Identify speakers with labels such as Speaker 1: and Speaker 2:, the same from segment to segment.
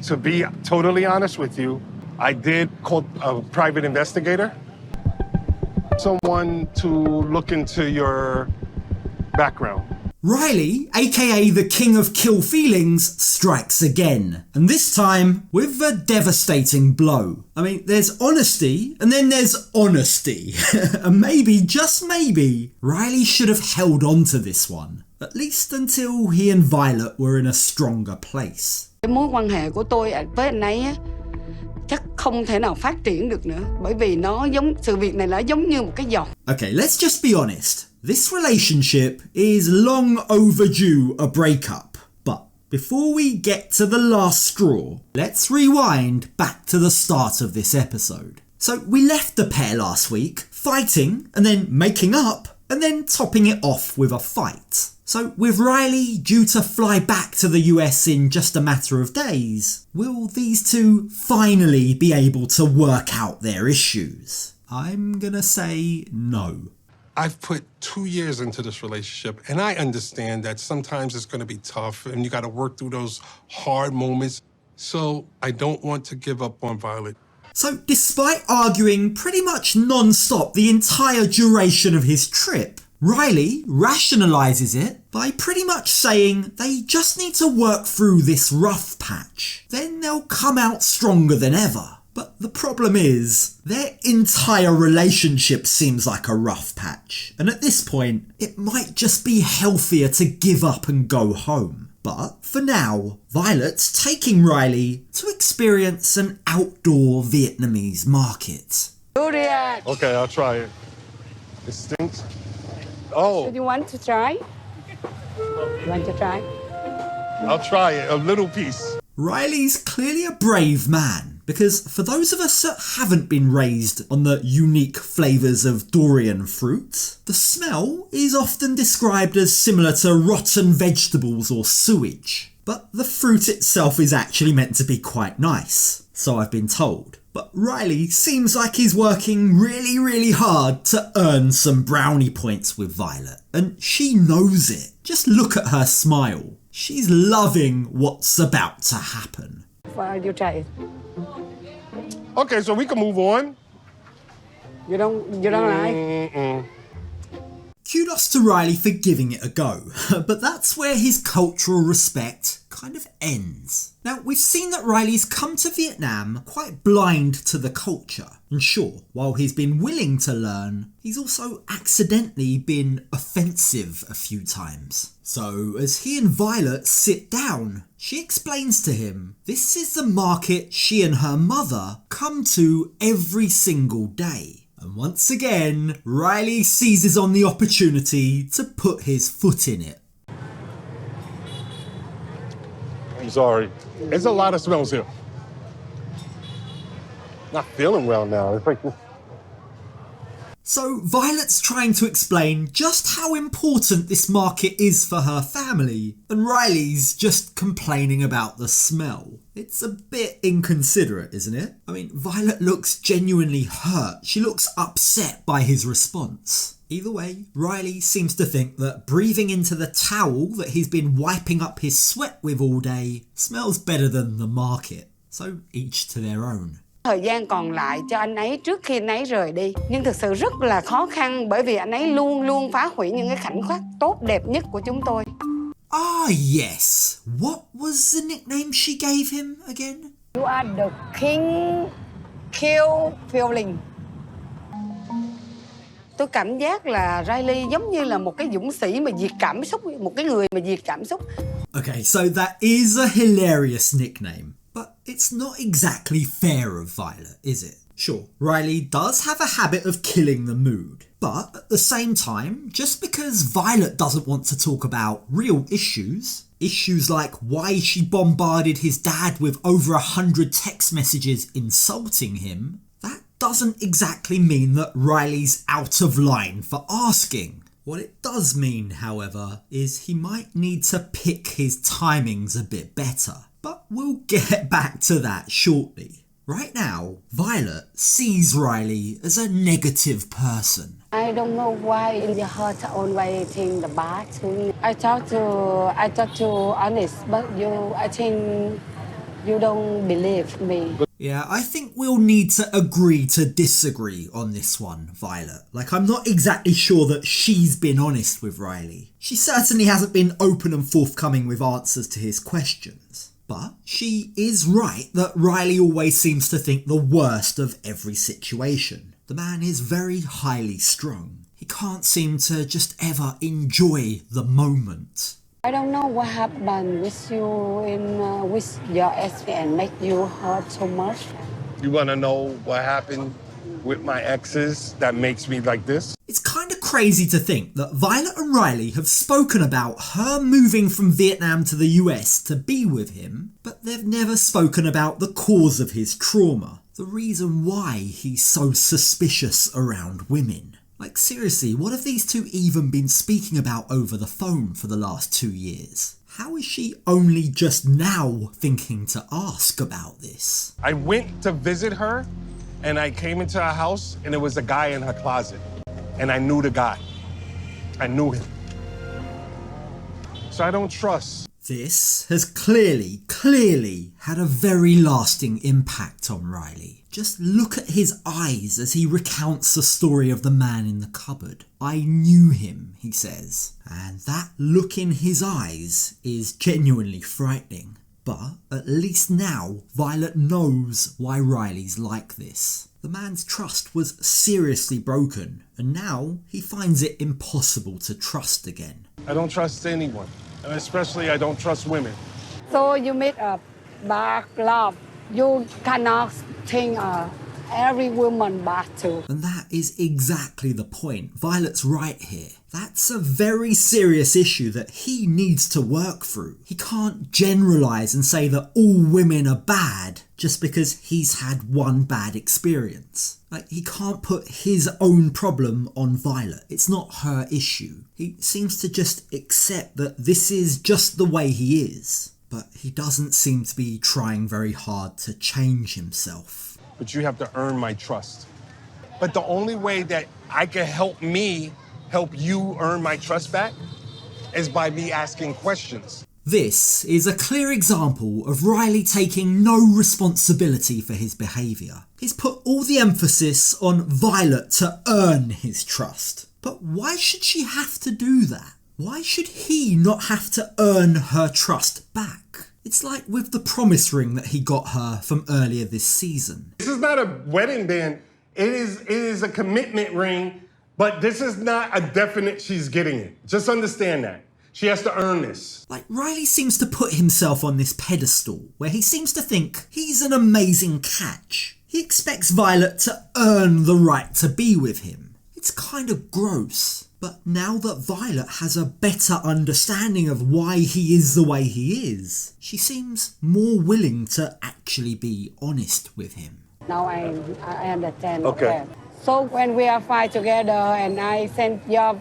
Speaker 1: To be totally honest with you, I did call a private investigator, someone to look into your background.
Speaker 2: Riley, aka the King of Kill Feelings, strikes again, and this time with a devastating blow. I mean, there's honesty, and then there's honesty. And maybe, just maybe, Riley should have held on to this one, at least until he and Violet were in a stronger place.
Speaker 3: Mối quan hệ của tôi với anh ấy chắc không thể nào phát triển được nữa, bởi vì sự việc này nó giống như một cái dòng.
Speaker 2: Okay, let's just be honest. This relationship is long overdue a breakup. But before we get to the last straw, let's rewind back to the start of this episode. So we left the pair last week, fighting and then making up and then topping it off with a fight. So with Riley due to fly back to the US in just a matter of days, will these two finally be able to work out their issues? I'm gonna say no.
Speaker 1: I've put 2 years into this relationship, and I understand that sometimes it's going to be tough and you got to work through those hard moments. So I don't want to give up on Violet.
Speaker 2: So despite arguing pretty much non-stop the entire duration of his trip, Riley rationalises it by pretty much saying they just need to work through this rough patch. Then they'll come out stronger than ever. But the problem is, their entire relationship seems like a rough patch, and at this point, it might just be healthier to give up and go home. But for now, Violet's taking Riley to experience an outdoor Vietnamese market.
Speaker 1: Okay, I'll try it. It stinks. Oh.
Speaker 3: Do you want to try? You want to try?
Speaker 1: I'll try it, a little piece.
Speaker 2: Riley's clearly a brave man, because for those of us that haven't been raised on the unique flavours of durian fruit, the smell is often described as similar to rotten vegetables or sewage. But the fruit itself is actually meant to be quite nice, so I've been told. But Riley seems like he's working really hard to earn some brownie points with Violet, and she knows it. Just look at her smile. She's loving what's about to happen.
Speaker 3: Well, you try it.
Speaker 1: Okay, so we can move on.
Speaker 3: You don't like?
Speaker 2: Kudos to Riley for giving it a go, but that's where his cultural respect kind of ends. Now, we've seen that Riley's come to Vietnam quite blind to the culture, and sure, while he's been willing to learn, he's also accidentally been offensive a few times. So, as he and Violet sit down, she explains to him this is the market she and her mother come to every single day. And once again, Riley seizes on the opportunity to put his foot in it.
Speaker 1: I'm sorry. There's a lot of smells here. Not feeling well now. It's like...
Speaker 2: So Violet's trying to explain just how important this market is for her family, and Riley's just complaining about the smell. It's a bit inconsiderate, isn't it? I mean, Violet looks genuinely hurt. She looks upset by his response. Either way, Riley seems to think that breathing into the towel that he's been wiping up his sweat with all day smells better than the market. So each to their own.
Speaker 3: Thời gian còn lại cho anh ấy trước khi anh ấy rời đi. Nhưng thực sự rất là khó khăn bởi vì anh ấy luôn luôn phá hủy những cái khoảnh khắc tốt đẹp nhất của chúng tôi.
Speaker 2: Ah yes, what was the nickname she gave him again?
Speaker 3: You are the king kill feeling. Tôi cảm giác là Riley giống như là một cái dũng sĩ mà diệt cảm xúc, một cái người mà diệt cảm xúc.
Speaker 2: Okay, so that is a hilarious nickname. But it's not exactly fair of Violet, is it? Sure, Riley does have a habit of killing the mood. But at the same time, just because Violet doesn't want to talk about real issues like why she bombarded his dad with over 100 text messages insulting him, that doesn't exactly mean that Riley's out of line for asking. What it does mean, however, is he might need to pick his timings a bit better. But we'll get back to that shortly. Right now, Violet sees Riley as a negative person.
Speaker 3: I don't know why in the heart always think the bad thing. I talk to honest, but I think You don't believe me.
Speaker 2: Yeah, I think we'll need to agree to disagree on this one, Violet. Like, I'm not exactly sure that she's been honest with Riley. She certainly hasn't been open and forthcoming with answers to his questions. But she is right that Riley always seems to think the worst of every situation. The man is very highly strung. He can't seem to just ever enjoy the moment.
Speaker 3: I don't know what happened with you with your ex and make you hurt so much.
Speaker 1: You want to know what happened with my exes that makes me like this?
Speaker 2: It's kind of crazy to think that Violet and Riley have spoken about her moving from Vietnam to the US to be with him, but they've never spoken about the cause of his trauma, the reason why he's so suspicious around women. Like, seriously, what have these two even been speaking about over the phone for the last 2 years? How is she only just now thinking to ask about this?
Speaker 1: I went to visit her, and I came into her house, and there was a guy in her closet. And I knew the guy. I knew him. So I don't trust.
Speaker 2: This has clearly had a very lasting impact on Riley. Just look at his eyes as he recounts the story of the man in the cupboard. I knew him, he says. And that look in his eyes is genuinely frightening. But at least now, Violet knows why Riley's like this. The man's trust was seriously broken, and now he finds it impossible to trust again.
Speaker 1: I don't trust anyone, and especially I don't trust women.
Speaker 3: So you made a bad love. You cannot think every woman bad too.
Speaker 2: And that is exactly the point. Violet's right here. That's a very serious issue that he needs to work through. He can't generalise and say that all women are bad just because he's had one bad experience. Like, he can't put his own problem on Violet. It's not her issue. He seems to just accept that this is just the way he is. But he doesn't seem to be trying very hard to change himself.
Speaker 1: But you have to earn my trust. But the only way that I can help you earn my trust back is by me asking questions.
Speaker 2: This is a clear example of Riley taking no responsibility for his behaviour. He's put all the emphasis on Violet to earn his trust. But why should she have to do that? Why should he not have to earn her trust back? It's like with the promise ring that he got her from earlier this season.
Speaker 1: This is not a wedding band. It is a commitment ring, but this is not a definite she's getting it. Just understand that. She has to earn this.
Speaker 2: Like, Riley seems to put himself on this pedestal where he seems to think he's an amazing catch. He expects Violet to earn the right to be with him. It's kind of gross. But now that Violet has a better understanding of why he is the way he is, she seems more willing to actually be honest with him.
Speaker 3: Now I understand.
Speaker 1: Okay.
Speaker 3: So when we are fight together and I send your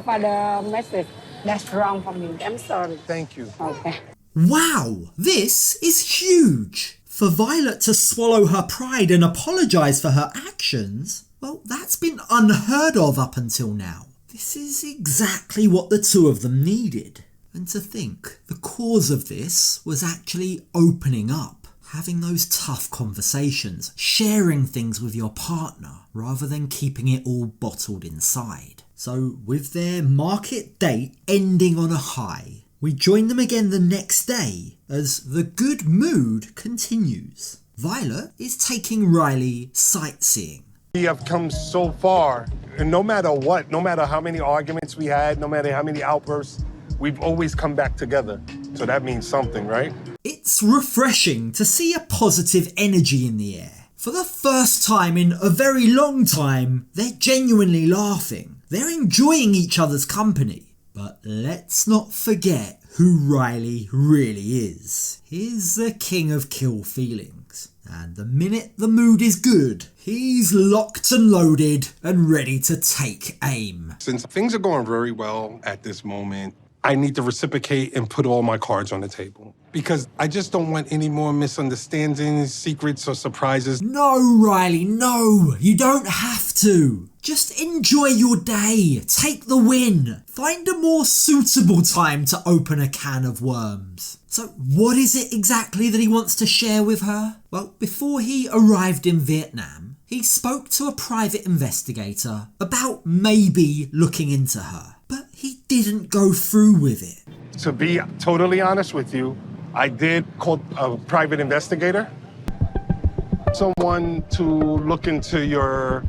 Speaker 3: father a message, that's wrong for me. I'm sorry.
Speaker 1: Thank you.
Speaker 3: Okay.
Speaker 2: Wow, this is huge. For Violet to swallow her pride and apologise for her actions, well, that's been unheard of up until now. This is exactly what the two of them needed. And to think, the cause of this was actually opening up, having those tough conversations, sharing things with your partner, rather than keeping it all bottled inside. So with their market date ending on a high, we join them again the next day as the good mood continues. Violet is taking Riley sightseeing.
Speaker 1: We have come so far, and no matter what, no matter how many arguments we had, no matter how many outbursts, we've always come back together. So that means something, right?
Speaker 2: It's refreshing to see a positive energy in the air. For the first time in a very long time, they're genuinely laughing. They're enjoying each other's company. But let's not forget who Riley really is. He's the king of kill feelings. And the minute the mood is good, he's locked and loaded and ready to take aim.
Speaker 1: Since things are going very well at this moment, I need to reciprocate and put all my cards on the table. because I just don't want any more misunderstandings, secrets, or surprises.
Speaker 2: No, Riley, no. You don't have to. Just enjoy your day. Take the win. Find a more suitable time to open a can of worms. So what is it exactly that he wants to share with her? Well, before he arrived in Vietnam, he spoke to a private investigator about maybe looking into her, but he didn't go through with it.
Speaker 4: To be totally honest with you, I did call a private investigator, someone to look into your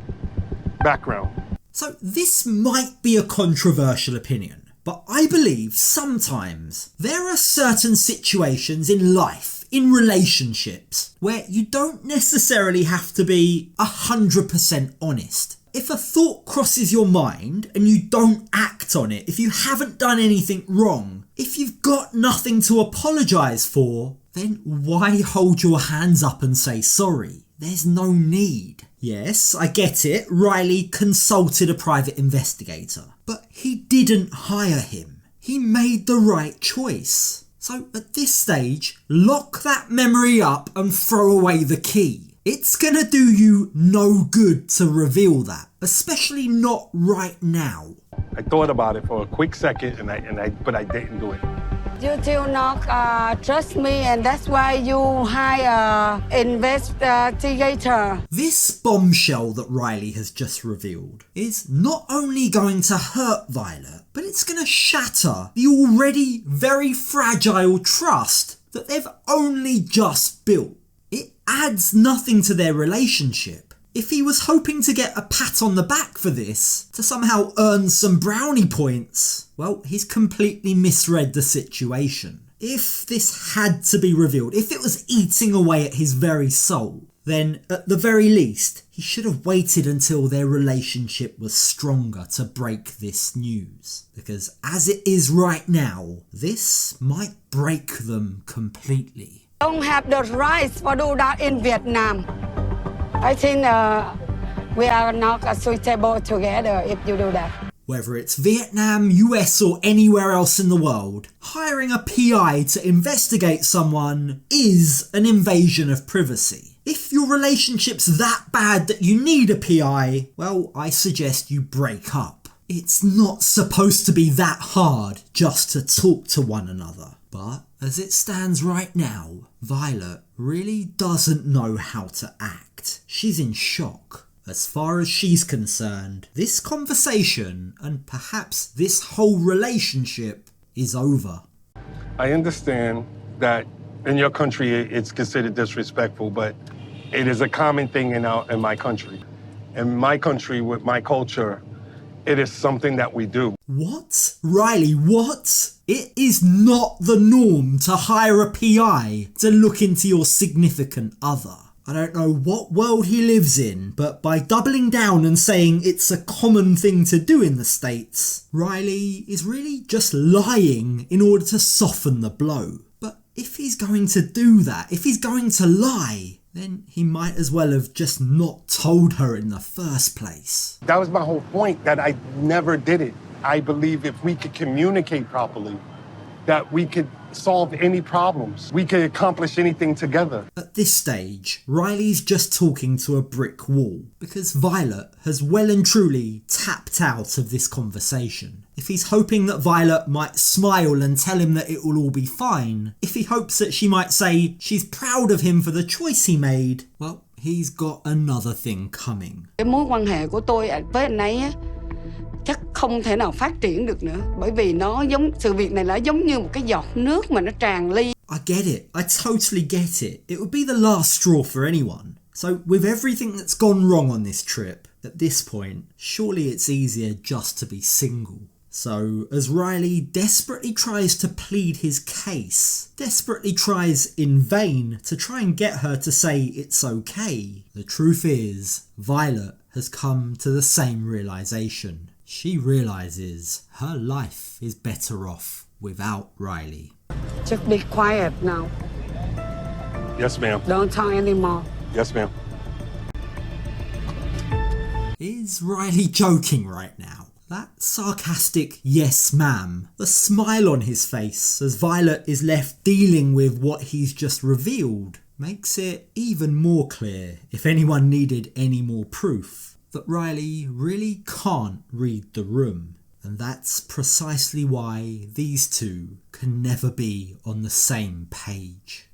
Speaker 4: background.
Speaker 2: So this might be a controversial opinion, but I believe sometimes there are certain situations in life, in relationships, where you don't necessarily have to be 100% honest. If a thought crosses your mind and you don't act on it, if you haven't done anything wrong, if you've got nothing to apologise for, then why hold your hands up and say sorry? There's no need. Yes, I get it, Riley consulted a private investigator, but he didn't hire him. He made the right choice. So at this stage, lock that memory up and throw away the key. It's gonna do you no good to reveal that, especially not right now.
Speaker 4: I thought about it for a quick second, but I didn't do it.
Speaker 3: You still not trust me, and that's why you hire investigator.
Speaker 2: This bombshell that Riley has just revealed is not only going to hurt Violet, but it's going to shatter the already very fragile trust that they've only just built. It adds nothing to their relationship. If he was hoping to get a pat on the back for this, to somehow earn some brownie points, well, he's completely misread the situation. If this had to be revealed, if it was eating away at his very soul, then at the very least, he should have waited until their relationship was stronger to break this news. Because as it is right now, this might break them completely.
Speaker 3: Don't have the rights for do that in Vietnam. I think we are not suitable together if you do that.
Speaker 2: Whether it's Vietnam, US or anywhere else in the world, hiring a PI to investigate someone is an invasion of privacy. If your relationship's that bad that you need a PI, well, I suggest you break up. It's not supposed to be that hard just to talk to one another. But as it stands right now, Violet really doesn't know how to act. She's in shock. As far as she's concerned, this conversation and perhaps this whole relationship is over.
Speaker 4: I understand that in your country it's considered disrespectful, but it is a common thing in my country. In my country, with my culture, it is something that we do.
Speaker 2: What? Riley, what? It is not the norm to hire a PI to look into your significant other. I don't know what world he lives in, but by doubling down and saying it's a common thing to do in the States, Riley is really just lying in order to soften the blow. But if he's going to do that, if he's going to lie, then he might as well have just not told her in the first place.
Speaker 4: That was my whole point, that I never did it. I believe if we could communicate properly, that we could solve any problems. We could accomplish anything together.
Speaker 2: At this stage, Riley's just talking to a brick wall because Violet has well and truly tapped out of this conversation. If he's hoping that Violet might smile and tell him that it will all be fine, if he hopes that she might say she's proud of him for the choice he made, well, he's got another thing coming.
Speaker 3: Cái mối quan hệ của tôi với anh ấy á, chắc không thể nào phát triển được nữa, bởi vì sự việc này là giống như một cái giọt nước mà nó tràn ly.
Speaker 2: I get it. I totally get it. It would be the last straw for anyone. So with everything that's gone wrong on this trip, at this point, surely it's easier just to be single. So as Riley desperately tries to plead his case, desperately tries in vain to try and get her to say it's okay, the truth is, Violet has come to the same realisation. She realises her life is better off without Riley.
Speaker 3: Just be quiet now.
Speaker 4: Yes, ma'am.
Speaker 3: Don't talk anymore.
Speaker 4: Yes, ma'am.
Speaker 2: Is Riley joking right now? That sarcastic yes ma'am, the smile on his face as Violet is left dealing with what he's just revealed, makes it even more clear, if anyone needed any more proof, that Riley really can't read the room. And that's precisely why these two can never be on the same page.